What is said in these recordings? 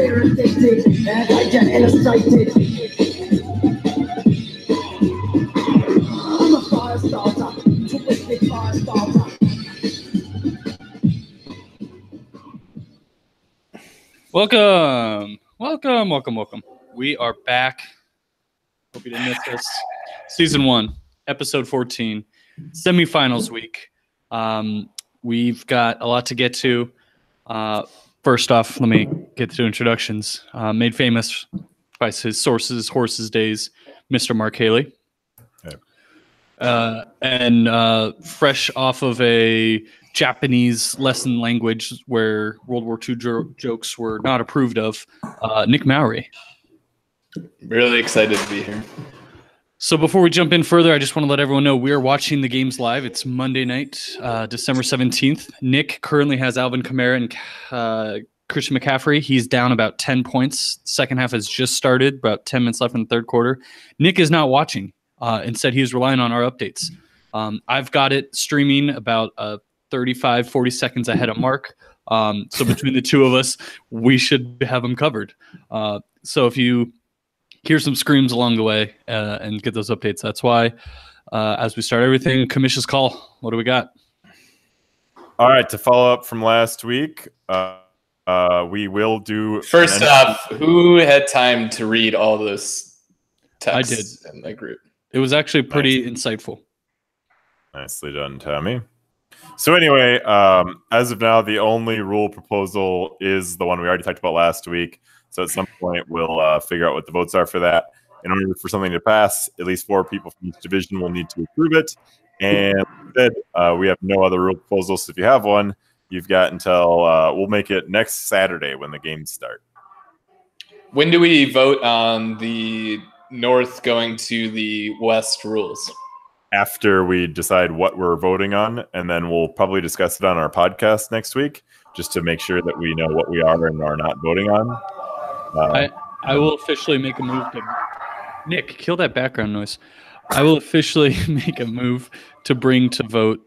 fear addicted, and I get illustrated. I'm a fire starter, twisted fire starter. Welcome. We are back. Hope you didn't miss us. Season 1, episode 14, semifinals week. We've got a lot to get to. First off, let me get to introductions. Made famous by his sources, Horses Days, Mr. Mark Haley. Okay. And fresh off of a Japanese lesson language where World War II jokes were not approved of, Nick Mowry. Really excited to be here. So before we jump in further, I just want to let everyone know we are watching the games live. It's Monday night, December 17th. Nick currently has Alvin Kamara and Christian McCaffrey. He's down about 10 points. Second half has just started, about 10 minutes left in the third quarter. Nick is not watching. Instead, he's relying on our updates. I've got it streaming about 35, 40 seconds ahead of Mark. So between the two of us, we should have him covered. So if you hear some screams along the way and get those updates, that's why. As we start everything, Commission's call. What do we got? All right, to follow up from last week, we will do... First off, who had time to read all those texts I did. in the group? It was actually pretty insightful. Nicely done, Tommy. So anyway, as of now, the only rule proposal is the one we already talked about last week. So at some point, we'll figure out what the votes are for that. In order for something to pass, at least 4 people from each division will need to approve it. And instead, we have no other rule proposals. So if you have one, you've got until we'll make it next Saturday when the games start. When do we vote on the North going to the West rules? After we decide what we're voting on, and then we'll probably discuss it on our podcast next week, just to make sure that we know what we are and are not voting on. I will officially make a move to... Nick, kill that background noise. I will officially make a move to bring to vote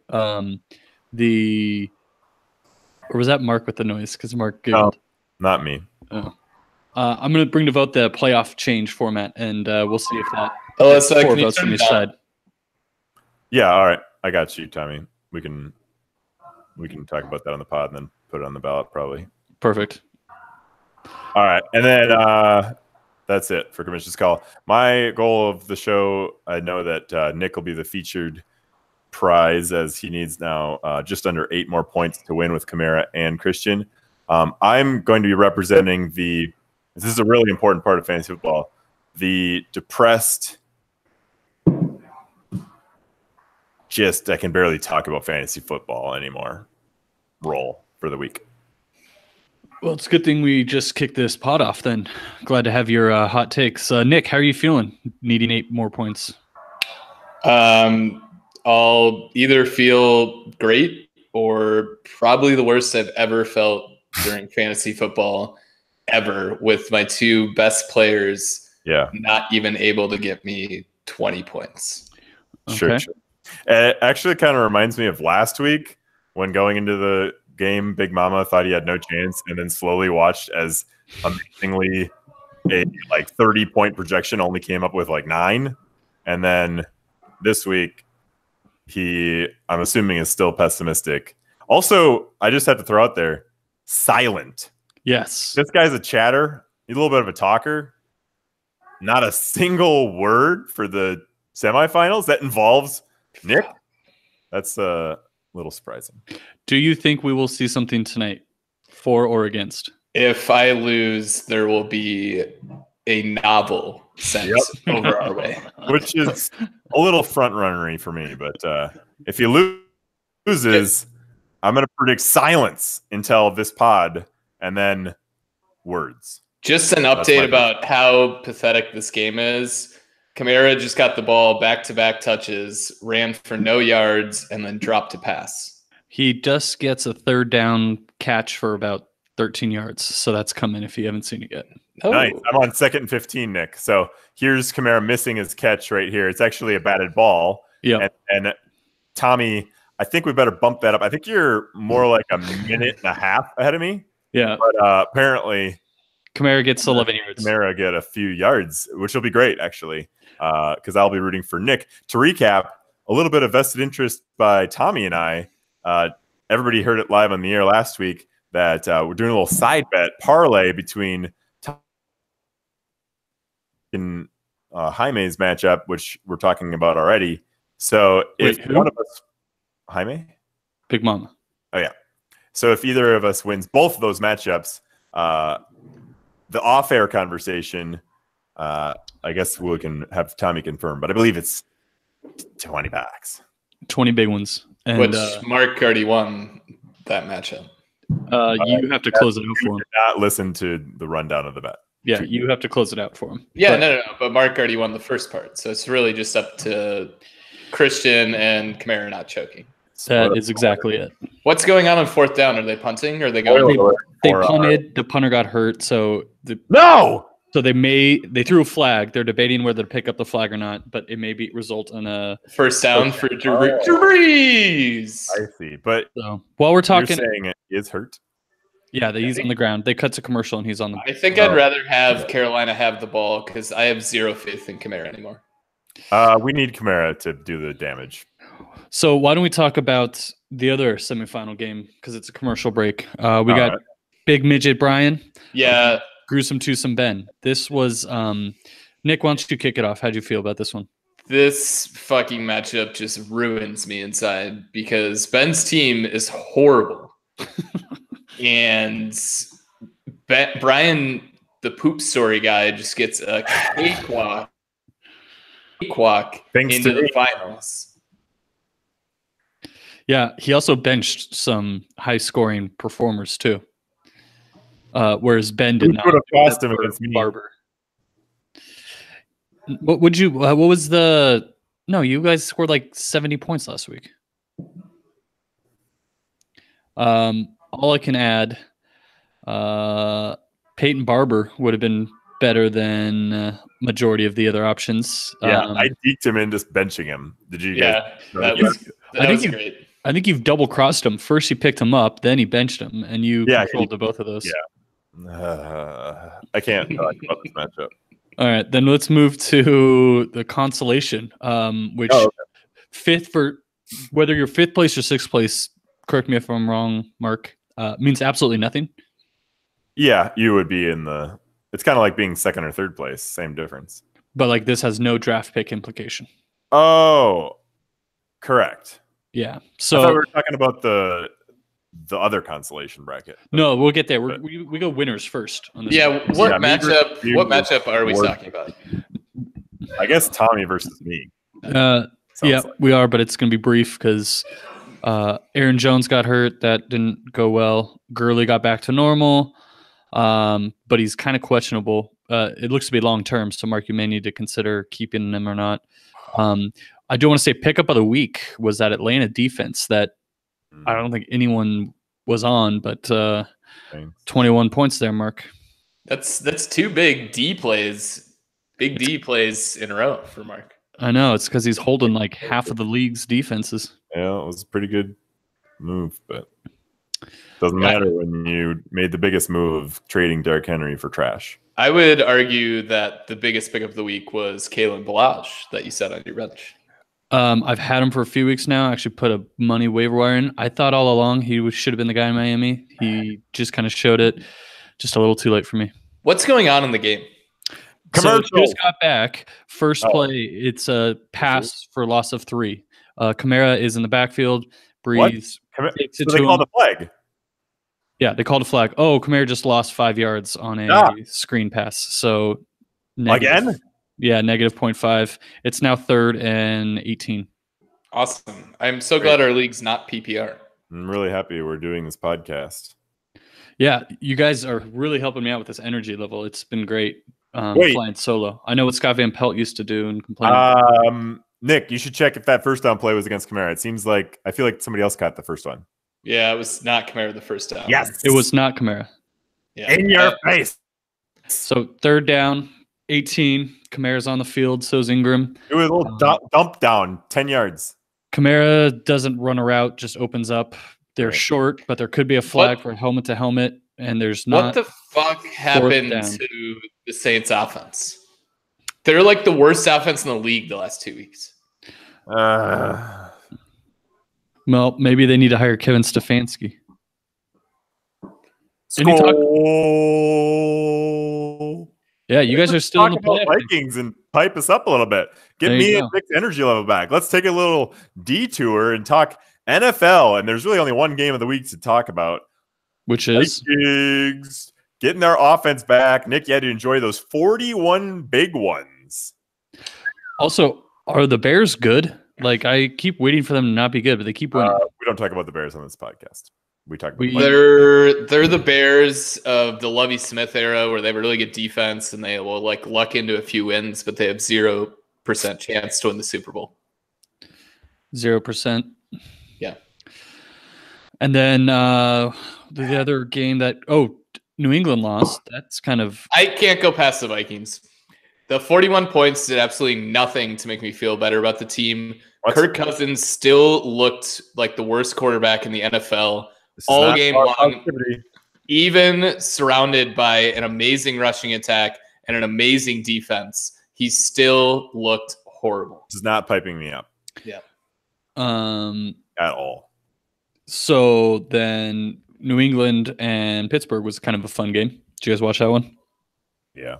the... Or was that Mark with the noise? Because Mark giggled. No, not me. Oh. I'm going to bring to vote the playoff change format, and we'll see if that... Alyssa, 4 can you votes turn from it each down? side. Yeah, all right. I got you, Tommy. We can talk about that on the pod and then put it on the ballot probably. Perfect. All right. And then that's it for Commission's Call. My goal of the show, I know that Nick will be the featured prize as he needs now just under 8 more points to win with Kamara and Christian. I'm going to be representing this is a really important part of fantasy football, the depressed, I can barely talk about fantasy football anymore role for the week. Well, it's a good thing we just kicked this pod off then. Glad to have your hot takes. Nick, how are you feeling needing 8 more points? I'll either feel great or probably the worst I've ever felt during fantasy football ever, with my 2 best players not even able to get me 20 points. Sure. It actually kind of reminds me of last week when going into the game, Big Mama thought he had no chance and then slowly watched as amazingly a 30-point projection only came up with 9. And then this week, I'm assuming, is still pessimistic. Also, I just have to throw out there, silent. Yes. This guy's a chatter. He's a little bit of a talker. Not a single word for the semifinals that involves Nick. That's a little surprising. Do you think we will see something tonight, for or against? If I lose, there will be a novel sent over our way. Which is a little front-runnery for me. But if he loses, I'm going to predict silence until this pod and then words. Just an update about how pathetic this game is. Kamara just got the ball back-to-back touches, ran for no yards, and then dropped a pass. He just gets a 3rd down catch for about 13 yards. So that's coming if you haven't seen it yet. Oh. Nice. I'm on 2nd and 15, Nick. So here's Kamara missing his catch right here. It's actually a batted ball. Yeah. And Tommy, I think we better bump that up. I think you're more like a minute and a half ahead of me. Yeah. But apparently Kamara gets 11 yards. Kamara get a few yards, which will be great, actually, because I'll be rooting for Nick. To recap, a little bit of vested interest by Tommy and I. Everybody heard it live on the air last week that we're doing a little side bet parlay between Tommy and Jaime's matchup, which we're talking about already. So if one of us, Jaime? Big Mama. Oh, yeah. So if either of us wins both of those matchups, the off-air conversation, I guess we can have Tommy confirm, but I believe it's $20. 20 big ones. And, which Mark already won that matchup. You have to close it out for him. Did not listen to the rundown of the bet. Yeah, you have to close it out for him. Yeah, no. But Mark already won the first part, so it's really just up to Christian and Kamara not choking. That is exactly it. What's going on 4th down? Are they punting or are they going? They punted. The punter got hurt, so So they threw a flag. They're debating whether to pick up the flag or not, but it may result in a first down for Drew Brees. I see, but while we're talking, you're saying it is hurt. Yeah, he's on the ground. They cut to commercial and he's on the. I think I'd rather have Carolina have the ball because I have zero faith in Kamara anymore. We need Kamara to do the damage. So why don't we talk about the other semifinal game because it's a commercial break. We got Big Midget Brian. Yeah. Gruesome Twosome Ben. This was Nick. Why don't you kick it off? How'd you feel about this one? This fucking matchup just ruins me inside because Ben's team is horrible. And Brian, the poop story guy, just gets a cakewalk into the finals. Yeah, he also benched some high-scoring performers too. Whereas Ben did not. Would have cost him against me. Barber. What would you? What was the? No, you guys scored like 70 points last week. All I can add, Peyton Barber would have been better than majority of the other options. Yeah, I deked him in just benching him. Did you? Yeah, that was great. I think you've double crossed him. First, you picked him up, then he benched him, and you controlled the both of those. Yeah, I can't talk about this matchup. All right, then let's move to the consolation, which fifth for whether you're fifth place or sixth place. Correct me if I'm wrong, Mark. Means absolutely nothing. Yeah, you would be in the. It's kind of like being second or third place. Same difference. But like this has no draft pick implication. Oh, correct. Yeah. I So thought we were talking about the other consolation bracket. No, we'll get there. We go winners first. On this What matchup are we talking about? I guess Tommy versus me. We are, but it's going to be brief because Aaron Jones got hurt. That didn't go well. Gurley got back to normal, but he's kind of questionable. It looks to be long term, so Mark, you may need to consider keeping him or not. I do want to say pickup of the week was that Atlanta defense that I don't think anyone was on, but 21 points there, Mark. That's two big D plays in a row for Mark. I know, it's because he's holding like half of the league's defenses. Yeah, it was a pretty good move, but doesn't matter when you made the biggest move of trading Derrick Henry for trash. I would argue that the biggest pickup of the week was Kalen Balazs that you set on your bench. I've had him for a few weeks now. I actually put a money waiver wire in. I thought all along he should have been the guy in Miami. He just kind of showed it just a little too late for me. What's going on in the game? So just got back. First play, it's a pass for loss of 3. Kamara is in the backfield. Breeze takes it so they called a flag. Yeah, they called a flag. Oh, Kamara just lost 5 yards on a screen pass. So again? Yeah, negative 0.5. It's now 3rd and 18. Awesome. I'm so glad our league's not PPR. I'm really happy we're doing this podcast. Yeah, you guys are really helping me out with this energy level. It's been great flying solo. I know what Scott Van Pelt used to do and complain. Nick, you should check if that first down play was against Kamara. It seems like I feel like somebody else caught the first one. Yeah, it was not Kamara the first down. Yes. It was not Kamara. Yeah. In your face. So 3rd down, 18. Kamara's on the field. So's Ingram. It was a little dump down, 10 yards. Kamara doesn't run a route, just opens up. They're short, but there could be a flag for helmet to helmet. and there's What not. the fuck happened down. to the Saints offense? They're like the worst offense in the league the last 2 weeks. Well, maybe they need to hire Kevin Stefanski. And you talk- Yeah, you guys are still in Talk the about playoff. Vikings and pipe us up a little bit. Get There you me go. and Nick's energy level back. Let's take a little detour and talk NFL. And there's really only one game of the week to talk about. Which is Vikings getting their offense back. Nick, you had to enjoy those 41 big ones. also, are the Bears good? Like, I keep waiting for them to not be good, but they keep winning. We don't talk about the Bears on this podcast. We talk about They're the Bears of the Lovie Smith era, where they have a really good defense and they will like luck into a few wins, but they have 0% chance to win the Super Bowl. 0%. Yeah. And then the other game that New England lost. That's kind of I can't go past the Vikings. The 41 points did absolutely nothing to make me feel better about the team. Kirk Cousins still looked like the worst quarterback in the NFL all game long, even surrounded by an amazing rushing attack and an amazing defense. He still looked horrible. This is not piping me up. Yeah. At all. So then New England and Pittsburgh was kind of a fun game. Did you guys watch that one? Yeah.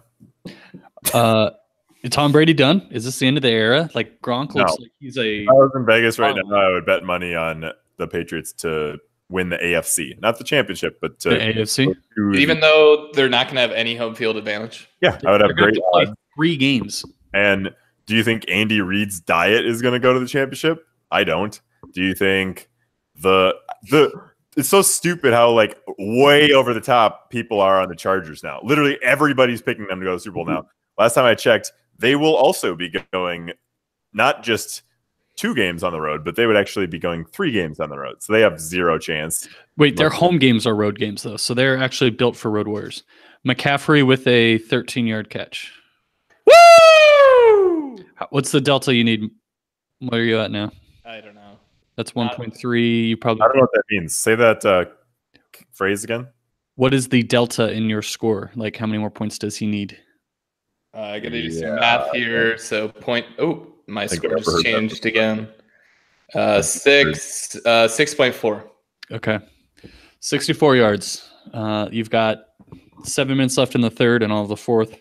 Tom Brady done? Is this the end of the era? Like Gronk looks like he's a. If I was in Vegas right now, I would bet money on the Patriots to win the AFC, not the championship, but the AFC. Even though they're not going to have any home field advantage. Yeah, I would have great odds. 3 games. And do you think Andy Reid's diet is going to go to the championship? I don't. Do you think the it's so stupid how like way over the top people are on the Chargers now. Literally everybody's picking them to go to the Super Bowl now. Last time I checked, they will also be going not just 2 games on the road, but they would actually be going 3 games on the road. So they have 0 chance. Wait, their home games are road games though, so they're actually built for road warriors. McCaffrey with a 13-yard catch. Woo! What's the delta you need? What are you at now? I don't know. That's 1.3. You probably. I don't know what that means. Say that phrase again. What is the delta in your score? Like, how many more points does he need? I got to do some math here. So my score just changed again. 6.4. Okay, 64 yards. You've got 7 minutes left in the third and all of the fourth.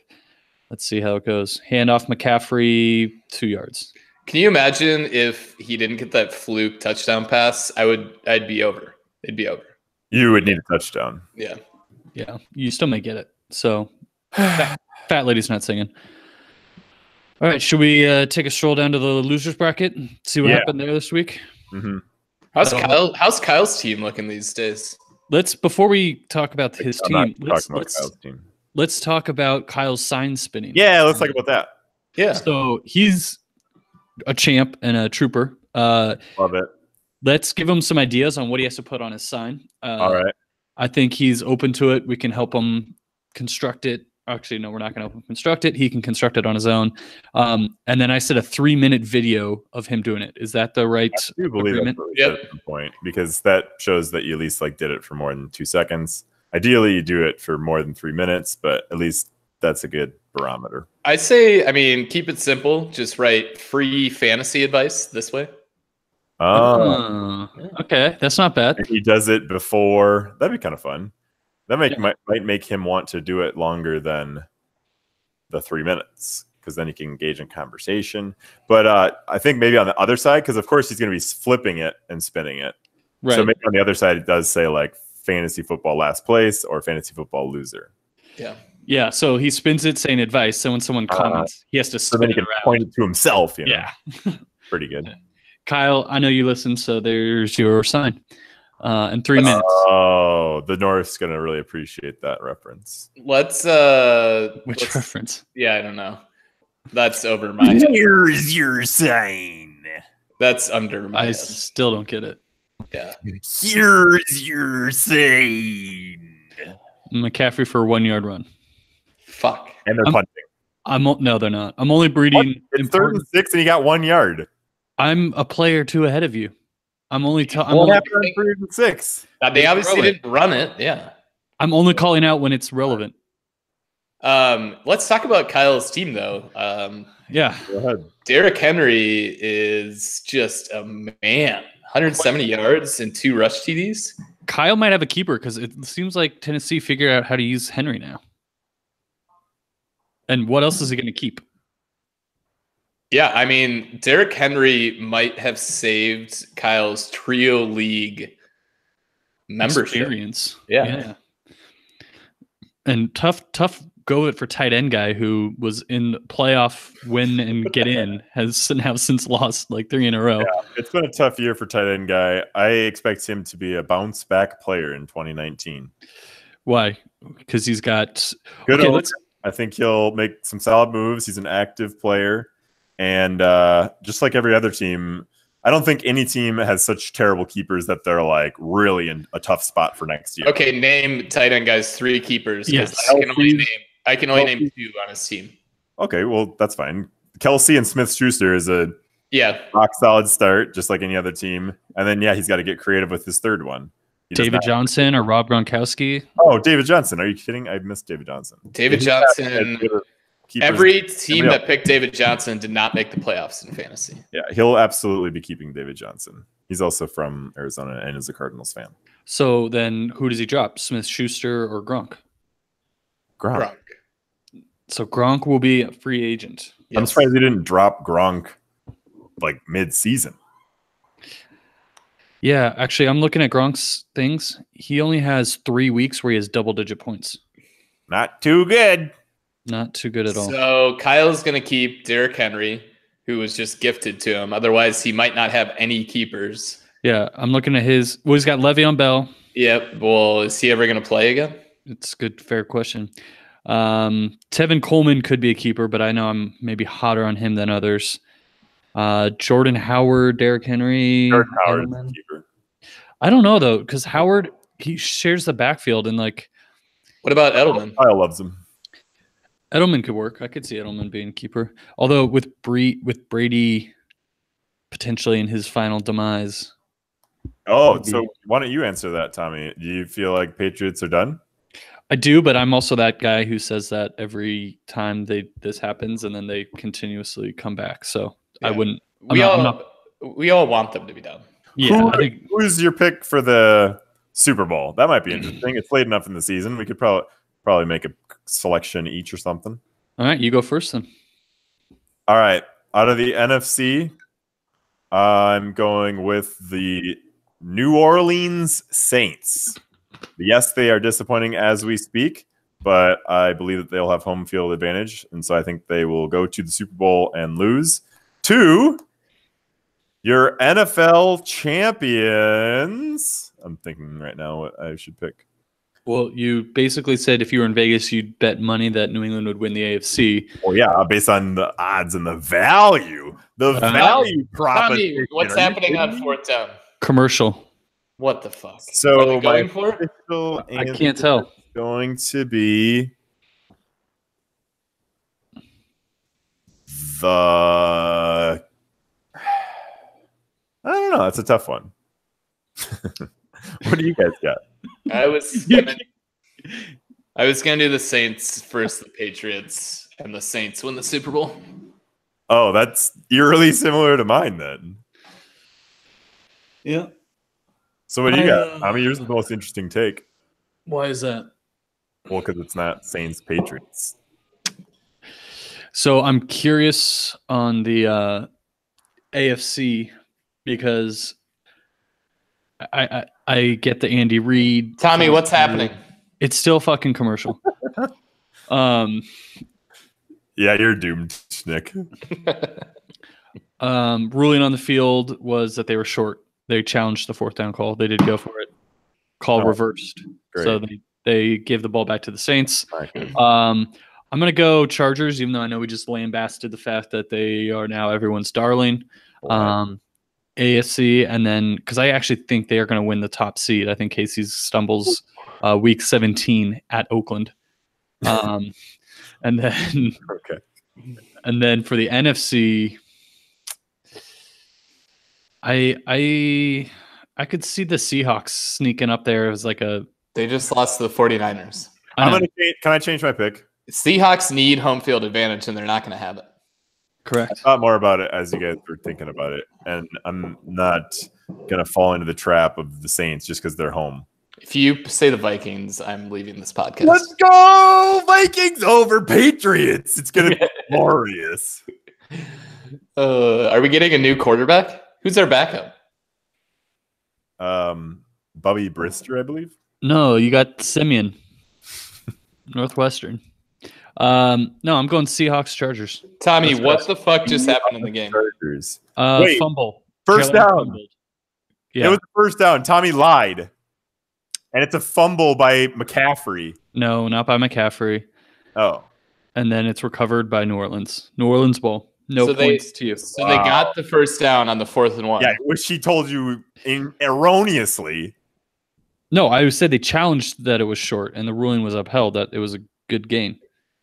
Let's see how it goes. Handoff McCaffrey, 2 yards. Can you imagine if he didn't get that fluke touchdown pass? I'd be over. It'd be over. You would need a touchdown. Yeah. Yeah, you still may get it. So, fat lady's not singing. All right, should we take a stroll down to the losers bracket and see what happened there this week? Mm-hmm. How's Kyle's team looking these days? Before we talk about his team, Kyle's team. Let's talk about Kyle's sign spinning. Yeah, let's talk about that. Yeah. So he's a champ and a trooper. Love it. Let's give him some ideas on what he has to put on his sign. All right. I think he's open to it. We can help him construct it. Actually, no, we're not going to help him construct it. He can construct it on his own. And then I said a 3-minute video of him doing it. Is that the right I do believe agreement? that's really good at some point, because that shows that you at least like did it for more than 2 seconds. Ideally, you do it for more than 3 minutes, but at least that's a good barometer. I say, keep it simple. Just write free fantasy advice this way. Okay, that's not bad. If he does it before, that'd be kind of fun. That might make him want to do it longer than the 3 minutes, because then he can engage in conversation. But I think maybe on the other side, because of course he's going to be flipping it and spinning it. Right. So maybe on the other side, it does say like fantasy football last place or fantasy football loser. Yeah. Yeah. So he spins it saying advice. So when someone comments, he has to spin it around. Point it to himself. Yeah. Pretty good. Kyle, I know you listen, so there's your sign. In 3 minutes. Oh, the North's gonna really appreciate that reference. Let's Which reference? Yeah, I don't know. That's over my head. Here's your sign. That's under my head. Still don't get it. Yeah. Here's your sign. McCaffrey for a 1-yard run. Fuck. And they're punting. No, they're not. I'm only breeding. It's 3rd and 6, and he got 1 yard. I'm a player or 2 ahead of you. I'm only. What happened on 3rd and 6? They obviously didn't run it. Yeah. I'm only calling out when it's relevant. Let's talk about Kyle's team, though. Yeah. Go ahead. Derrick Henry is just a man. 170 yards and 2 rush TDs. Kyle might have a keeper because it seems like Tennessee figured out how to use Henry now. And what else is he going to keep? Yeah, I mean, Derrick Henry might have saved Kyle's trio league membership. Experience. Yeah. And tough go it for tight end guy who was in playoff win and get in has now since lost like 3 in a row. Yeah, it's been a tough year for tight end guy. I expect him to be a bounce back player in 2019. Why? Because he's got good. Okay, I think he'll make some solid moves. He's an active player, and just like every other team, I don't think any team has such terrible keepers that they're like really in a tough spot for next year. Okay, name tight end guys 3 keepers. Yes. I can only name 2 on his team. Okay, well that's fine. Kelsey and Smith-Schuster is a rock solid start, just like any other team. And then he's got to get creative with his third one. David Johnson or Rob Gronkowski. Oh, David Johnson. Are you kidding? I missed David Johnson. David Johnson. Every team that picked David Johnson did not make the playoffs in fantasy. Yeah, he'll absolutely be keeping David Johnson. He's also from Arizona and is a Cardinals fan. So then who does he drop? Smith-Schuster or Gronk? Gronk. So Gronk will be a free agent. Yes. I'm surprised he didn't drop Gronk like mid-season. Yeah, actually, I'm looking at Gronk's things. He only has 3 weeks where he has double-digit points. Not too good. Not too good at all. So Kyle's going to keep Derrick Henry, who was just gifted to him. Otherwise, he might not have any keepers. Yeah, I'm looking at his. Well, he's got Le'Veon Bell. Yep. Well, is he ever going to play again? It's a good, fair question. Tevin Coleman could be a keeper, but I know I'm maybe hotter on him than others. Jordan Howard, Derrick Henry. Jordan Howard is a keeper. I don't know though, because Howard he shares the backfield and like. What about Edelman? Kyle loves him. Edelman could work. I could see Edelman being a keeper. Although with Brady potentially in his final demise. Oh, so why don't you answer that, Tommy? Do you feel like Patriots are done? I do, but I'm also that guy who says that every time this happens and then they continuously come back. So I wouldn't. We all want them to be done. Yeah. Who's your pick for the Super Bowl? That might be interesting. It's late enough in the season. We could probably make a selection each or something. All right, you go first then. All right. Out of the NFC, I'm going with the New Orleans Saints. Yes, they are disappointing as we speak, but I believe that they'll have home field advantage, and so I think they will go to the Super Bowl and lose to your NFL champions. I'm thinking right now what I should pick. Well, you basically said if you were in Vegas, you'd bet money that New England would win the AFC. Well, yeah, based on the odds and the value. The value proposition. Tommy, what's happening on fourth down? Commercial. What the fuck? So going for it? I can't tell. Going to be the. I don't know. That's a tough one. What do you guys got? I was gonna do the Saints versus the Patriots, and the Saints win the Super Bowl. Oh, that's eerily similar to mine then. Yeah. So what do you got? I mean, yours is the most interesting take. Why is that? Well, because it's not Saints Patriots. So I'm curious on the AFC because I get the Andy Reid. Tommy, what's happening? It's still fucking commercial. Yeah, you're doomed, Nick. Ruling on the field was that they were short. They challenged the fourth down call. They did go for it. Call reversed. Great. So they gave the ball back to the Saints. I'm going to go Chargers, even though I know we just lambasted the fact that they are now everyone's darling. AFC, and then because I actually think they are going to win the top seed. I think Casey stumbles week 17 at Oakland. And then and then for the NFC, I could see the Seahawks sneaking up there as like a They just lost to the 49ers. Can I change my pick? Seahawks need home field advantage, and they're not going to have it. Correct. I thought more about it as you guys were thinking about it, and I'm not gonna fall into the trap of the Saints just because they're home. If you say the Vikings, I'm leaving this podcast. Let's go Vikings over Patriots. It's gonna be glorious. Are we getting a new quarterback? Who's our backup? Bubby Brister, I believe. No, you got Simeon, Northwestern. No, I'm going Seahawks Chargers. Tommy, what the fuck just happened in the game? Chargers. Wait, fumble. First Carolina down. fumbled. Yeah. It was the first down. Tommy lied. And it's a fumble by McCaffrey. No, not by McCaffrey. Oh. And then it's recovered by New Orleans. New Orleans ball. No points to you. So they got the first down on the 4th and 1. Yeah, which she told you erroneously. No, I said they challenged that it was short, and the ruling was upheld that it was a good gain.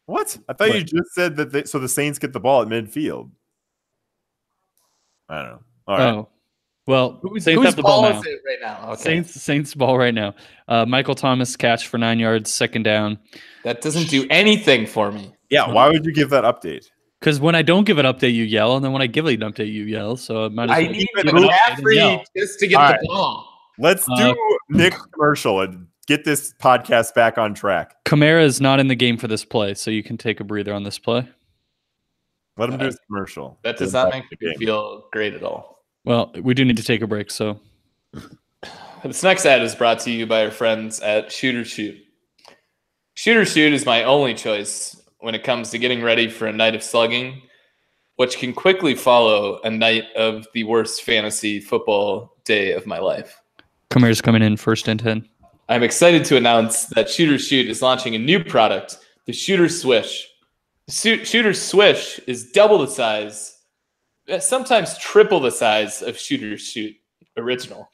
What? I thought you just said that so the Saints get the ball at midfield. I don't know. All right. Oh. Well, Saints whose have the ball now. is it right now? Okay. Saints ball right now. Michael Thomas catch for 9 yards, second down. That doesn't do anything for me. Yeah, why would you give that update? Because when I don't give an update, you yell, and then when I give an update, you yell. So I might as well I need give an update and yell. McCaffrey just to get the ball. Let's do Nick's commercial and get this podcast back on track. Kamara is not in the game for this play, so you can take a breather on this play. Let him do his commercial. That does not make me feel great at all. Well, we do need to take a break, so. This next ad is brought to you by our friends at Shooter Shoot. Shooter Shoot is my only choice when it comes to getting ready for a night of slugging, which can quickly follow a night of the worst fantasy football day of my life. Kamara's coming in first and 10. I'm excited to announce that Shooter Shoot is launching a new product, the Shooter Swish. Shooter Swish is double the size, sometimes triple the size of Shooter Shoot original,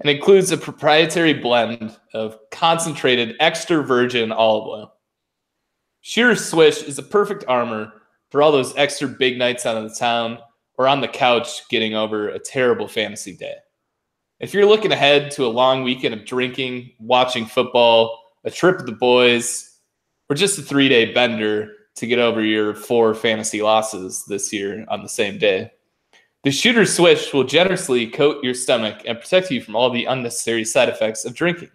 and includes a proprietary blend of concentrated extra virgin olive oil. Shooter Swish is a perfect armor for all those extra big nights out of the town or on the couch getting over a terrible fantasy day. If you're looking ahead to a long weekend of drinking, watching football, a trip with the boys, or just a 3-day bender to get over your 4 fantasy losses this year on the same day, the Shooter Swish will generously coat your stomach and protect you from all the unnecessary side effects of drinking.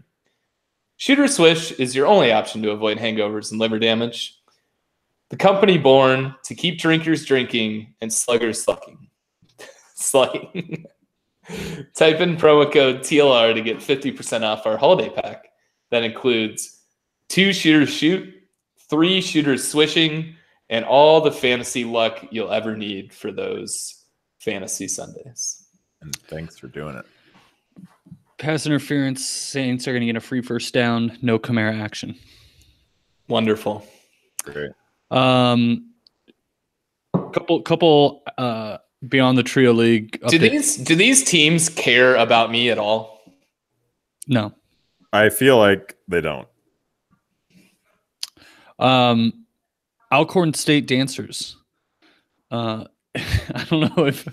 Shooter Swish is your only option to avoid hangovers and liver damage. The company born to keep drinkers drinking and sluggers slugging. Slugging. Type in promo code TLR to get 50% off our holiday pack. That includes 2 shooters shoot, 3 shooters swishing, and all the fantasy luck you'll ever need for those fantasy Sundays. And thanks for doing it. Pass interference. Saints are going to get a free first down. No Kamara action. Wonderful. Great. Couple beyond the trio league. Do these teams care about me at all? No. I feel like they don't. Alcorn State dancers. I don't know if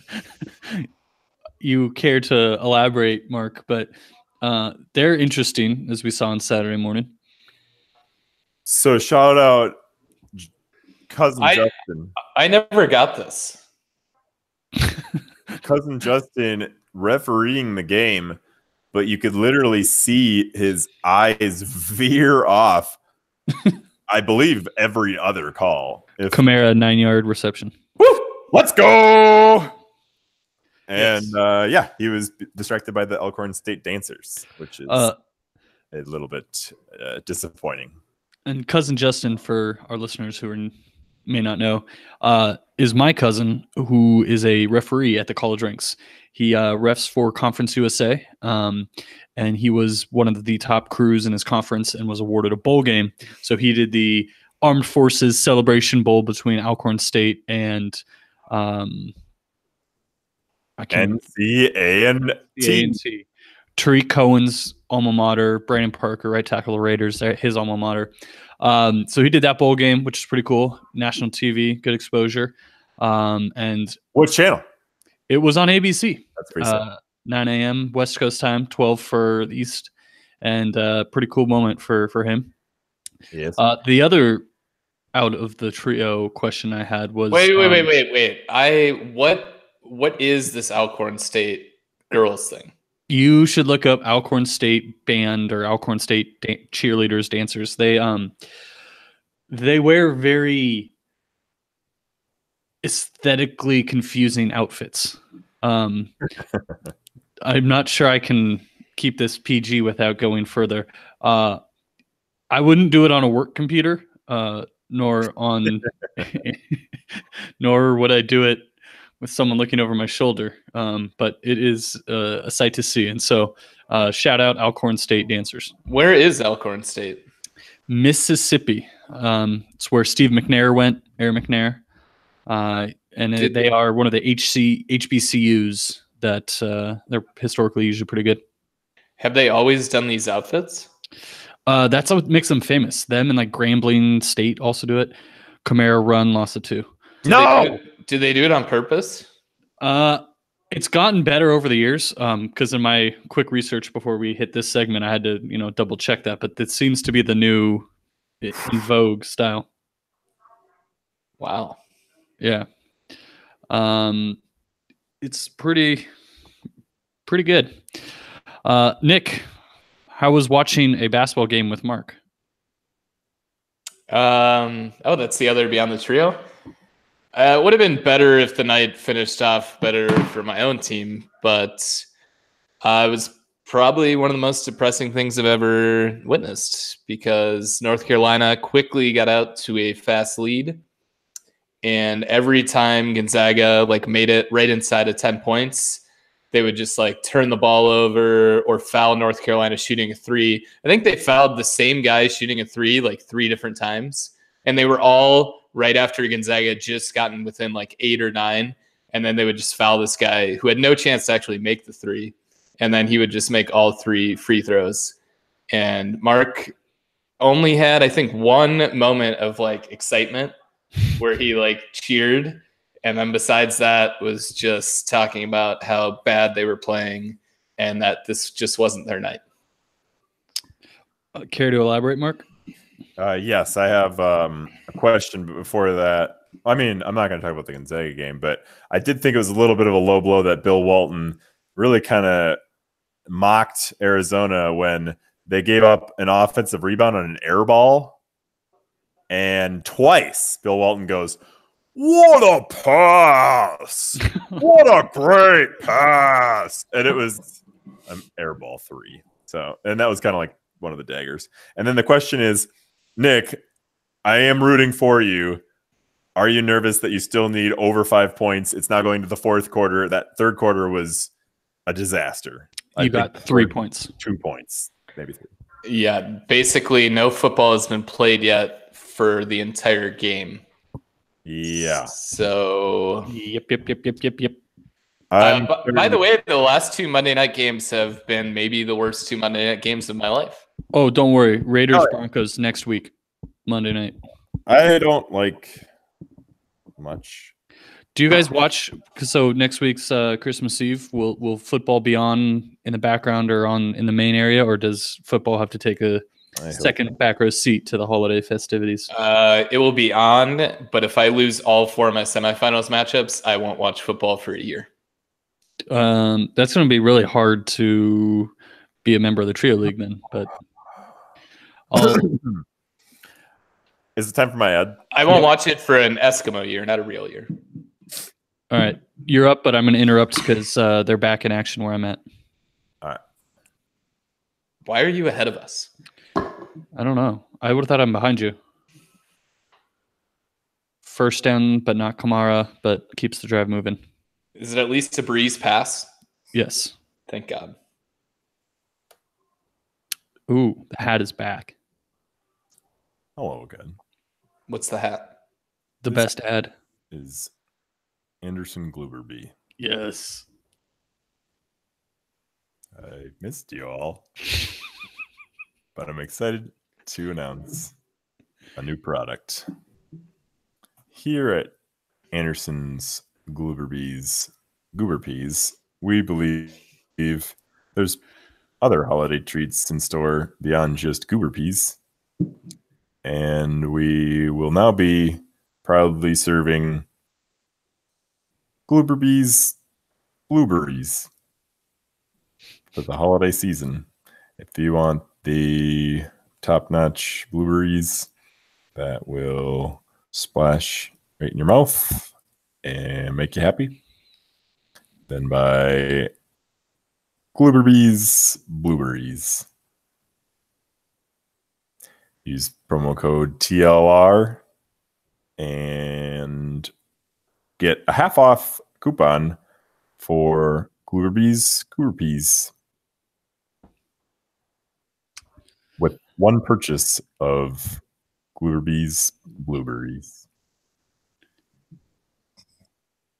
you care to elaborate, Mark, but they're interesting, as we saw on Saturday morning. So shout out Cousin Justin. I never got this. Cousin Justin refereeing the game, but you could literally see his eyes veer off, I believe, every other call. Kamara 9-yard reception. Woo! Let's go! And yeah, he was distracted by the Elkhorn State dancers, which is a little bit disappointing. And Cousin Justin, for our listeners who may not know, is my cousin who is a referee at the college ranks. He refs for Conference USA, and he was one of the top crews in his conference and was awarded a bowl game. So he did the Armed Forces Celebration Bowl between Alcorn State and NC. Tariq Cohen's alma mater, Brandon Parker, right tackle the Raiders, his alma mater. So he did that bowl game, which is pretty cool. National TV, good exposure. And what channel? It was on ABC. That's pretty sad. 9 a.m. West Coast time, 12 for the East. and pretty cool moment for him. Yes. The other out of the trio question I had was wait. What is this Alcorn State girls thing? You should look up Alcorn State band or Alcorn State cheerleaders, dancers. They wear very aesthetically confusing outfits. I'm not sure I can keep this PG without going further. I wouldn't do it on a work computer, nor would I do it with someone looking over my shoulder. But it is a sight to see. And so shout out Alcorn State dancers. Where is Alcorn State? Mississippi. It's where Steve McNair went, Air McNair. They are one of the HBCUs that they're historically usually pretty good. Have they always done these outfits? That's what makes them famous. Them and like Grambling State also do it. Camara Run lost it too. Do they do it on purpose? It's gotten better over the years. Because in my quick research before we hit this segment, I had to double check that. But it seems to be the new in vogue style. Wow. Yeah. It's pretty good. Nick, how was watching a basketball game with Mark? That's the other Beyond the Trio. It would have been better if the night finished off better for my own team, but it was probably one of the most depressing things I've ever witnessed because North Carolina quickly got out to a fast lead. And every time Gonzaga made it right inside of 10 points, they would just turn the ball over or foul North Carolina shooting a three. I think they fouled the same guy shooting a three 3 different times. And they were all right after Gonzaga had just gotten within 8 or 9. And then they would just foul this guy who had no chance to actually make the three. And then he would just make all 3 free throws. And Mark only had, I think, one moment of excitement where he cheered. And then besides that was just talking about how bad they were playing and that this just wasn't their night. Care to elaborate, Mark? Yes, I have a question before that. I mean, I'm not going to talk about the Gonzaga game, but I did think it was a little bit of a low blow that Bill Walton really kind of mocked Arizona when they gave up an offensive rebound on an air ball. And twice, Bill Walton goes, "What a pass! What a great pass!" And it was an air ball 3. So, and that was kind of one of the daggers. And then the question is, Nick, I am rooting for you. Are you nervous that you still need over 5 points? It's now going to the fourth quarter. That third quarter was a disaster. You got 3 points. 2 points, maybe 3. Yeah, basically no football has been played yet for the entire game. Yeah. So. Yep. By the way, the last 2 Monday night games have been maybe the worst 2 Monday night games of my life. Oh, don't worry. Raiders Broncos next week, Monday night. I don't like much. Do you guys watch? So next week's Christmas Eve, will football be on in the background or on in the main area, or does football have to take a second back row seat to the holiday festivities? It will be on, but if I lose all 4 of my semifinals matchups, I won't watch football for a year. That's going to be really hard to be a member of the Trio League then, but Is it time for my ad? I won't watch it for an Eskimo year, not a real year. All right, you're up, but I'm going to interrupt because they're back in action where I'm at. All right. Why are you ahead of us? I don't know. I would have thought I'm behind you. First down, but not Kamara, but keeps the drive moving. Is it at least a breeze pass? Yes. Thank God. Ooh, the hat is back. Hello again. What's the hat? The best ad is Anderson Gluberby. Yes. I missed you all. But I'm excited to announce a new product. Here at Anderson's Goober Peas, we believe there's other holiday treats in store beyond just goober peas. And we will now be proudly serving Glooberbees blueberries for the holiday season. If you want the top-notch blueberries that will splash right in your mouth and make you happy, then buy Glooberbees blueberries. Use promo code TLR and get a half off coupon for Glooberbees goober peas with one purchase of Glooberbees blueberries.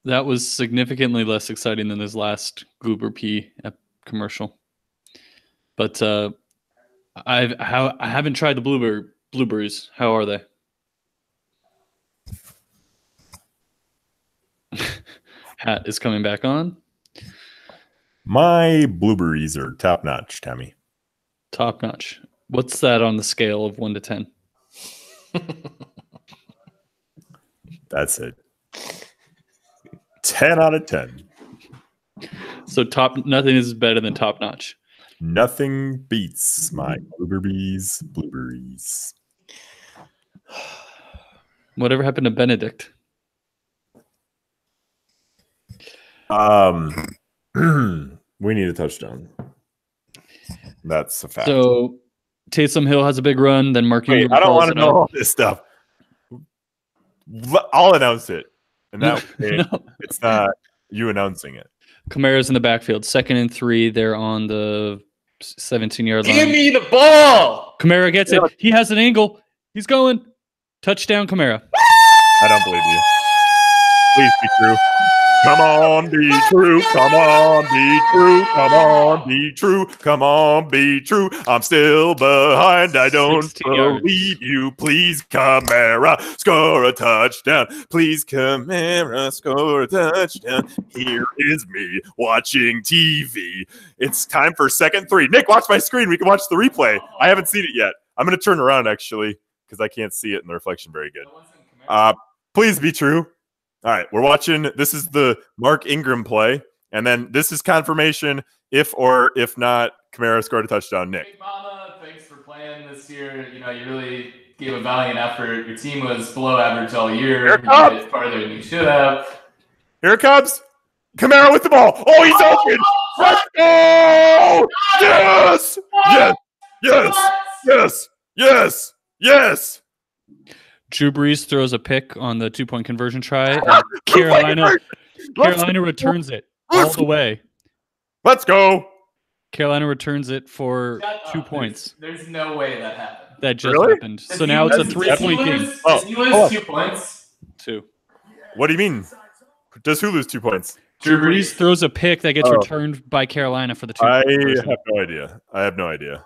That was significantly less exciting than his last goober pea commercial. But I haven't tried the blueberries. How are they? Hat is coming back on. My blueberries are top notch, Tommy. Top notch. What's that on the scale of 1 to 10? That's it. 10 out of 10. So nothing is better than top notch. Nothing beats my blueberries. Whatever happened to Benedict? We need a touchdown. That's a fact. So Taysom Hill has a big run, then Mark Ingram. I don't want to know all this stuff. I'll announce it. And that way, No. It's not you announcing it. Kamara's in the backfield, 2nd and 3. They're on the 17-yard line. Give me the ball. Kamara gets it. He has an angle. He's going. Touchdown, Kamara. I don't believe you. Please be true. Come on, be true. Come on, be true. Come on, be true. Come on, be true. I'm still behind. I don't 16 yards. believe you. Please, Kamara, score a touchdown. Please, Kamara, score a touchdown. Here is me watching TV. It's time for 2nd 3. Nick, watch my screen. We can watch the replay. I haven't seen it yet. I'm going to turn around, actually, because I can't see it in the reflection very good. Please be true. All right, we're watching. This is the Mark Ingram play, and then this is confirmation if or if not Kamara scored a touchdown. Nick. Big Mama, thanks for playing this year. You know, you really gave a valiant effort. Your team was below average all year. Here it You comes. made it farther than you should have. Here it comes. Kamara with the ball. Oh, he's open. Let's go! Yes! Yes! Yes! Yes! Yes! Yes! Drew Brees throws a pick on the 2-point conversion try. And Carolina returns it all the way. Let's go. Carolina returns it for Shut 2 up. points. There's no way that happened. That just Really? happened. So now it's a 3-point game. Does he lose 2 points? 2. What do you mean? Does who lose 2 points? Drew Brees throws a pick that gets Oh. returned by Carolina for the 2 I point conversion. have no idea. I have no idea.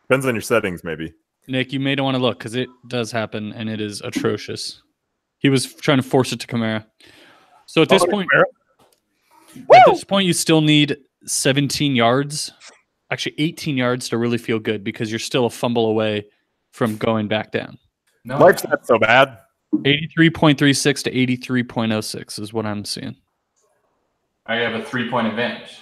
Depends on your settings, maybe. Nick, you may not want to look because it does happen and it is atrocious. He was trying to force it to Kamara. So at this point, you still need 17 yards, actually 18 yards to really feel good because you're still a fumble away from going back down. No. Life's not so bad. 83.36 to 83.06 is what I'm seeing. I have a 3-point advantage.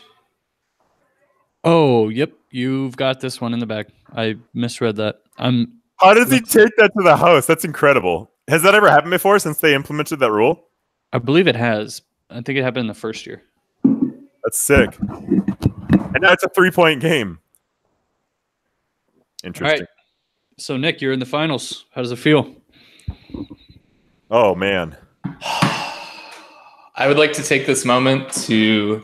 Oh, yep. You've got this one in the bag. I misread that. How does he take that to the house? That's incredible. Has that ever happened before since they implemented that rule? I believe it has. I think it happened in the first year. That's sick. And now it's a 3-point game. Interesting. All right. So, Nick, you're in the finals. How does it feel? Oh, man. I would like to take this moment to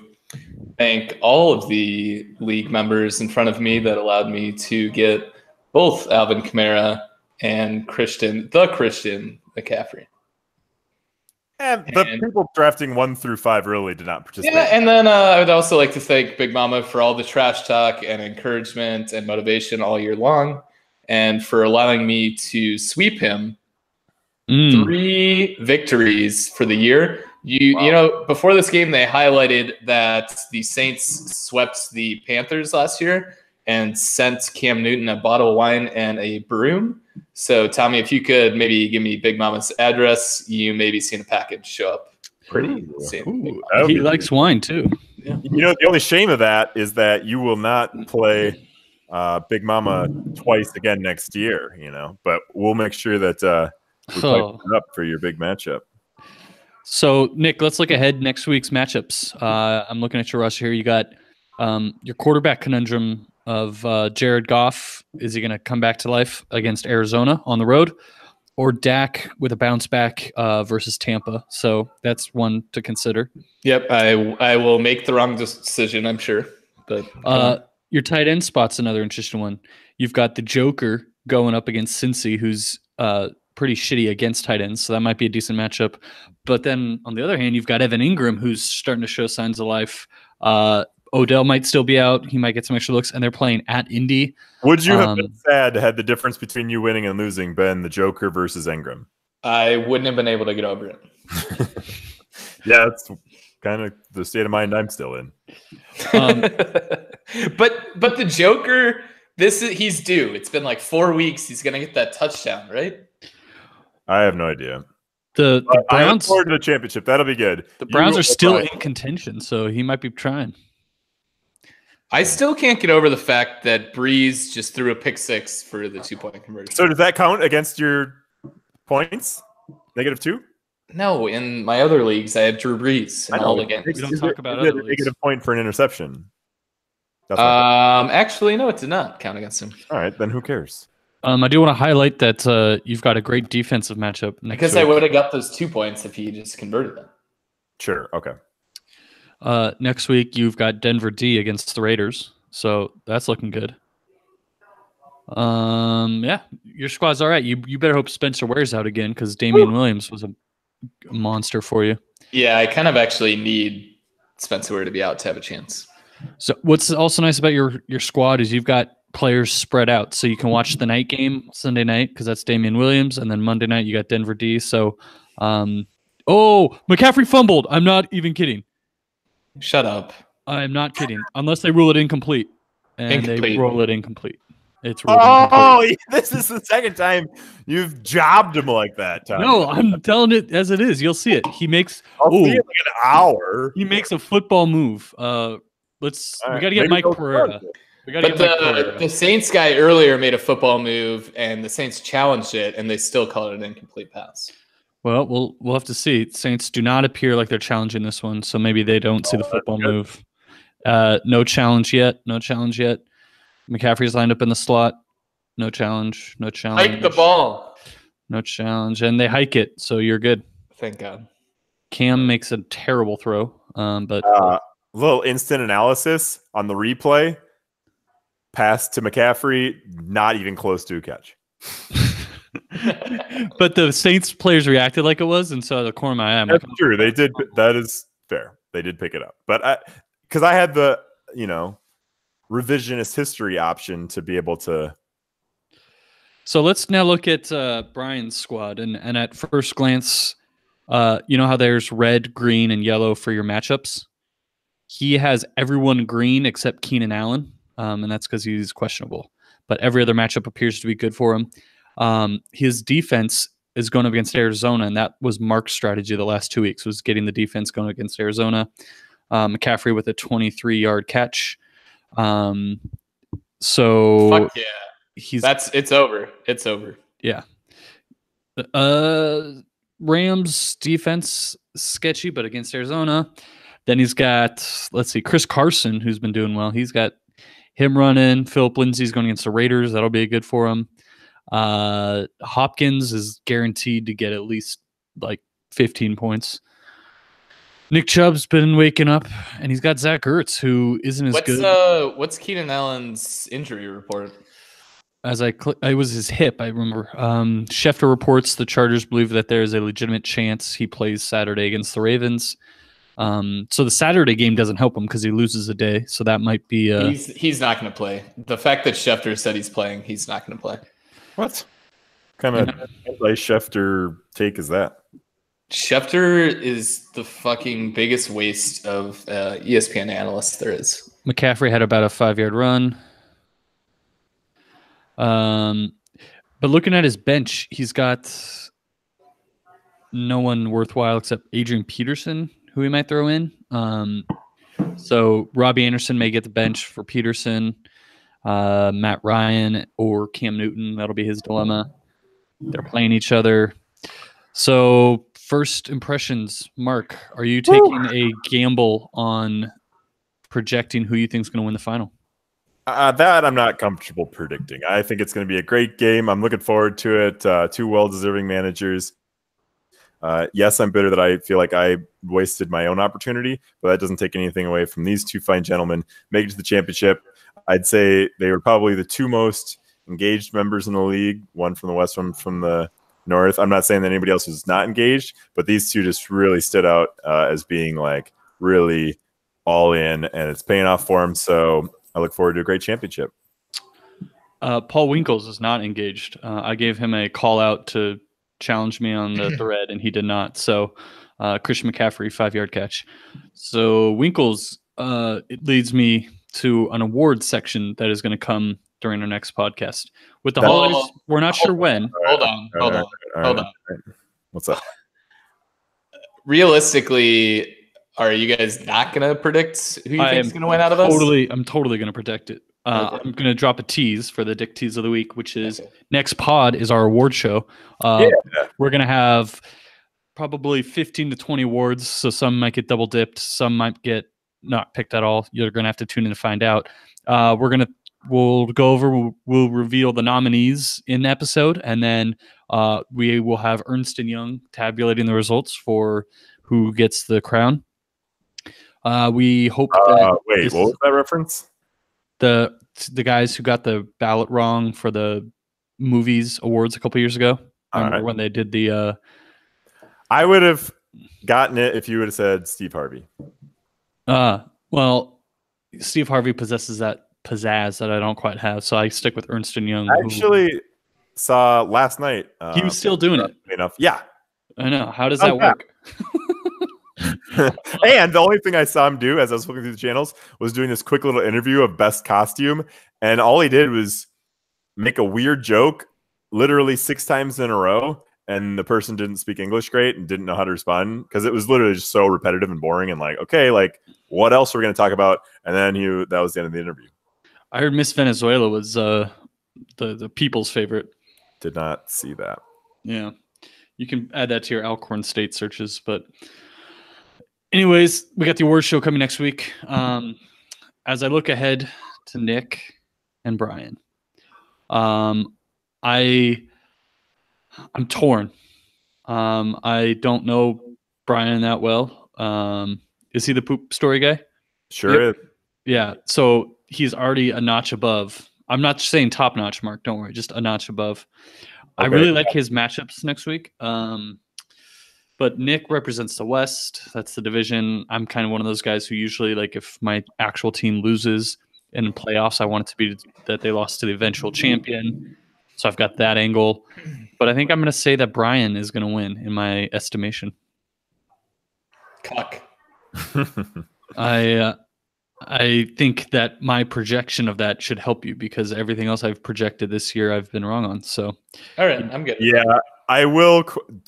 thank all of the league members in front of me that allowed me to get both Alvin Kamara and Christian McCaffrey. And the people drafting 1 through 5 really did not participate. Yeah, and then I would also like to thank Big Mama for all the trash talk and encouragement and motivation all year long, and for allowing me to sweep him 3 victories for the year. You know, before this game, they highlighted that the Saints swept the Panthers last year, and sent Cam Newton a bottle of wine and a broom. So, Tommy, if you could maybe give me Big Mama's address, you may be seeing a package show up pretty soon. He likes wine too. Yeah. You know, the only shame of that is that you will not play Big Mama twice again next year, you know, but we'll make sure that we pipe it up for your big matchup. So, Nick, let's look ahead next week's matchups. I'm looking at your roster here. You got your quarterback conundrum of Jared Goff. Is he going to come back to life against Arizona on the road? Or Dak with a bounce back versus Tampa? So that's one to consider. Yep, I will make the wrong decision, I'm sure. But your tight end spot's another interesting one. You've got the Joker going up against Cincy, who's pretty shitty against tight ends, so that might be a decent matchup. But then on the other hand, you've got Evan Ingram, who's starting to show signs of life. Odell might still be out. He might get some extra looks, and they're playing at Indy. Would you have been sad had the difference between you winning and losing been the Joker versus Ingram? I wouldn't have been able to get over it. Yeah, that's kind of the state of mind I'm still in. But the Joker, he's due. It's been like 4 weeks. He's gonna get that touchdown, right? I have no idea. The I look Browns forward to the championship. That'll be good. The Browns are still in contention, so he might be trying. I still can't get over the fact that Breeze just threw a pick six for the 2-point conversion. So does that count against your points? -2? No, in my other leagues, I have Drew Brees. I know. We don't talk about it other a leagues. negative point for an interception? Actually, no, it did not count against him. All right, then who cares? I do want to highlight that you've got a great defensive matchup next Because week. I would have got those 2 points if he just converted them. Sure. Okay. Next week, you've got Denver D against the Raiders, so that's looking good. Yeah, your squad's all right. You better hope Spencer Ware's out again because Damian Williams was a monster for you. Yeah, I kind of actually need Spencer Ware to be out to have a chance. So what's also nice about your squad is you've got players spread out, so you can watch the night game Sunday night because that's Damian Williams, and then Monday night you got Denver D. So, McCaffrey fumbled. I'm not even kidding. Shut up. I'm not kidding. Unless they rule it incomplete, and they roll it incomplete. It's ruled incomplete. This is the second time you've jobbed him like that, Tom. No, I'm telling it as it is. You'll see it. He makes I'll see it like an hour. He makes a football move. We got to get Mike Pereira. But the Saints guy earlier made a football move, and the Saints challenged it, and they still called it an incomplete pass. Well, we'll have to see. Saints do not appear like they're challenging this one, so maybe they don't see the football move. No challenge yet. No challenge yet. McCaffrey's lined up in the slot. No challenge. No challenge. Hike the ball. No challenge, and they hike it, so you're good. Thank God. Cam makes a terrible throw, but little instant analysis on the replay. Pass to McCaffrey, not even close to a catch. But the Saints players reacted like it was, and so out of the corner of my eye, I'm That's true. They did. That is fair. They did pick it up, but because I had the revisionist history option to be able to. So let's now look at Brian's squad, and at first glance, you know how there's red, green, and yellow for your matchups. He has everyone green except Keenan Allen, and that's because he's questionable. But every other matchup appears to be good for him. His defense is going up against Arizona, and that was Mark's strategy the last 2 weeks, was getting the defense going against Arizona. McCaffrey with a 23-yard catch. So fuck yeah. It's over. It's over. Yeah. Rams defense sketchy, but against Arizona. Then he's got, Chris Carson, who's been doing well. He's got him running. Philip Lindsay's going against the Raiders. That'll be good for him. Hopkins is guaranteed to get at least 15 points. Nick Chubb's been waking up, and he's got Zach Ertz, who isn't as good. What's Keenan Allen's injury report? It was his hip, I remember. Schefter reports the Chargers believe that there is a legitimate chance he plays Saturday against the Ravens. So the Saturday game doesn't help him because he loses a day. So that might be. He's not going to play. The fact that Schefter said he's playing, he's not going to play. What kind of Schefter take is that? Schefter is the fucking biggest waste of ESPN analysts there is. McCaffrey had about a 5-yard run. But looking at his bench, he's got no one worthwhile except Adrian Peterson, who he might throw in. So Robbie Anderson may get the bench for Peterson, Matt Ryan, or Cam Newton. That'll be his dilemma. They're playing each other. So first impressions, Mark, are you taking a gamble on projecting who you think is going to win the final? That I'm not comfortable predicting. I think it's going to be a great game. I'm looking forward to it. Two well-deserving managers. Yes, I'm bitter that I feel like I wasted my own opportunity, but that doesn't take anything away from these two fine gentlemen making it to the championship. I'd say they were probably the two most engaged members in the league, one from the West, one from the North. I'm not saying that anybody else was not engaged, but these two just really stood out as being like really all in, and it's paying off for them. So I look forward to a great championship. Paul Winkles is not engaged. I gave him a call out to challenge me on the thread, and he did not. So Christian McCaffrey, 5-yard catch. So Winkles, it leads me to an award section that is going to come during our next podcast. With the holidays, we're not sure when. Hold on. What's up? Realistically, are you guys not going to predict who you think is going to win out of us? I'm totally going to predict it. I'm going to drop a tease for the Dick Tease of the Week, which is next pod is our award show. We're going to have probably 15 to 20 awards. So some might get double dipped. Some might get not picked at all. You're going to have to tune in to find out. We'll go over, we'll reveal the nominees in the episode. And then we will have Ernst & Young tabulating the results for who gets the crown. We hope that... Wait, what was that reference? The guys who got the ballot wrong for the movies awards a couple years ago. Remember when they did the... I would have gotten it if you would have said Steve Harvey. Well, Steve Harvey possesses that pizzazz that I don't quite have, so I stick with Ernst & Young. I actually saw last night. He was still doing it. Enough. Yeah. I know. How does that work? And the only thing I saw him do as I was looking through the channels was doing this quick little interview of best costume. And all he did was make a weird joke literally 6 times in a row. And the person didn't speak English great and didn't know how to respond because it was literally just so repetitive and boring. And like, okay, like what else are we going to talk about? And then that was the end of the interview. I heard Miss Venezuela was the people's favorite. Did not see that. Yeah. You can add that to your Alcorn State searches, but anyways, we got the award show coming next week. As I look ahead to Nick and Brian, I'm torn. I don't know Brian that well. Is he the poop story guy? Sure is. Yeah. So he's already a notch above. I'm not saying top notch, Mark. Don't worry. Just a notch above. Okay. I really like his matchups next week. But Nick represents the West. That's the division. I'm kind of one of those guys who usually, like, if my actual team loses in playoffs, I want it to be that they lost to the eventual champion. So I've got that angle. But I think I'm going to say that Brian is going to win in my estimation. Cuck. I think that my projection of that should help you because everything else I've projected this year I've been wrong on. So, all right, I'm good. Yeah, I will.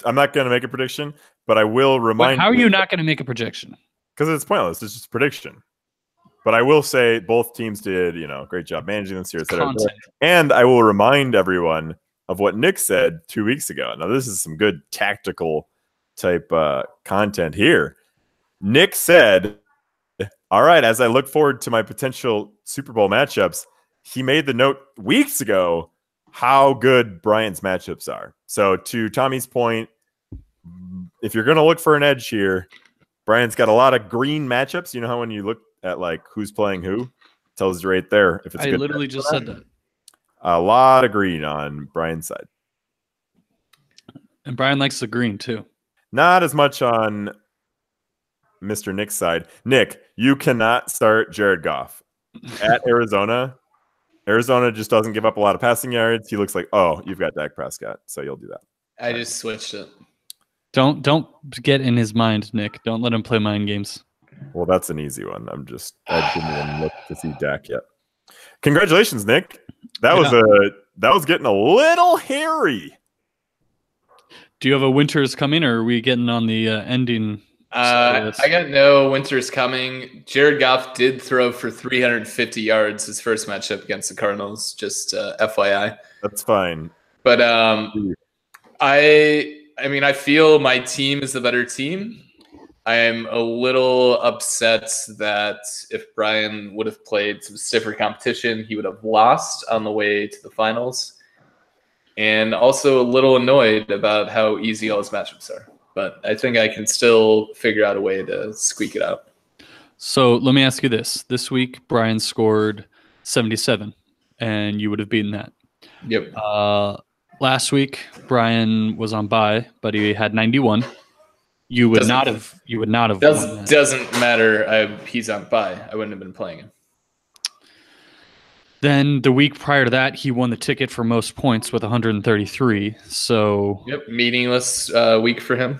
I'm not going to make a prediction, but I will remind. How are you not going to make a prediction? Because it's pointless. It's just a prediction. But I will say both teams did, great job managing this year, et cetera. And I will remind everyone of what Nick said 2 weeks ago. Now, this is some good tactical type content here. Nick said, all right, as I look forward to my potential Super Bowl matchups, he made the note weeks ago how good Brian's matchups are. So to Tommy's point, if you're going to look for an edge here, Brian's got a lot of green matchups. You know how when you look at like who's playing who, it tells you right there if it's I good. Literally just said that. A lot of green on Brian's side. And Brian likes the green too. Not as much on Mr. Nick's side. Nick, you cannot start Jared Goff at Arizona. Arizona just doesn't give up a lot of passing yards. He looks like, oh, you've got Dak Prescott, so you'll do that. I just switched it. Don't get in his mind, Nick. Don't let him play mind games. Well, that's an easy one. I didn't even look to see Dak yet. Congratulations, Nick. That was that was getting a little hairy. Do you have a winter's coming, or are we getting on the ending? I got no winter's coming. Jared Goff did throw for 350 yards his first matchup against the Cardinals. Just FYI. That's fine. But I mean, I feel my team is the better team. I am a little upset that if Brian would have played some stiffer competition, he would have lost on the way to the finals. And also a little annoyed about how easy all his matchups are. But I think I can still figure out a way to squeak it out. So let me ask you this. This week, Brian scored 77, and you would have beaten that. Yep. Last week, Brian was on bye, but he had 91. You would not have won that. Doesn't matter. He's on bye. I wouldn't have been playing him. Then the week prior to that, he won the ticket for most points with 133. So meaningless week for him.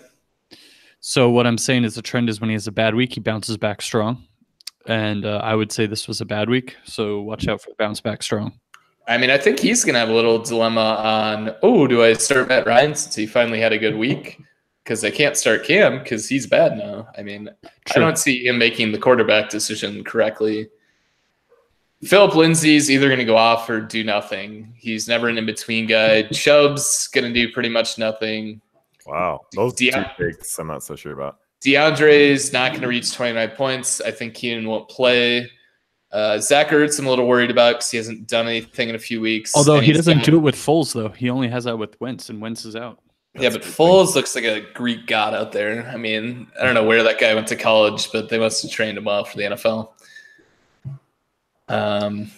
So what I'm saying is the trend is when he has a bad week, he bounces back strong. And I would say this was a bad week. So watch out for the bounce back strong. I mean, I think he's going to have a little dilemma on, do I start Matt Ryan since he finally had a good week? Because I can't start Cam because he's bad now. I mean, True. I don't see him making the quarterback decision correctly. Philip Lindsay's either going to go off or do nothing. He's never an in-between guy. Chubb's going to do pretty much nothing. Wow. Those two picks I'm not so sure about. DeAndre's not going to reach 29 points. I think Keenan won't play. Zach Ertz I'm a little worried about because he hasn't done anything in a few weeks. Although he doesn't do it with Foles, though. He only has that with Wentz, and Wentz is out. Yeah, but Foles looks like a Greek god out there. I mean, I don't know where that guy went to college, but they must have trained him well for the NFL.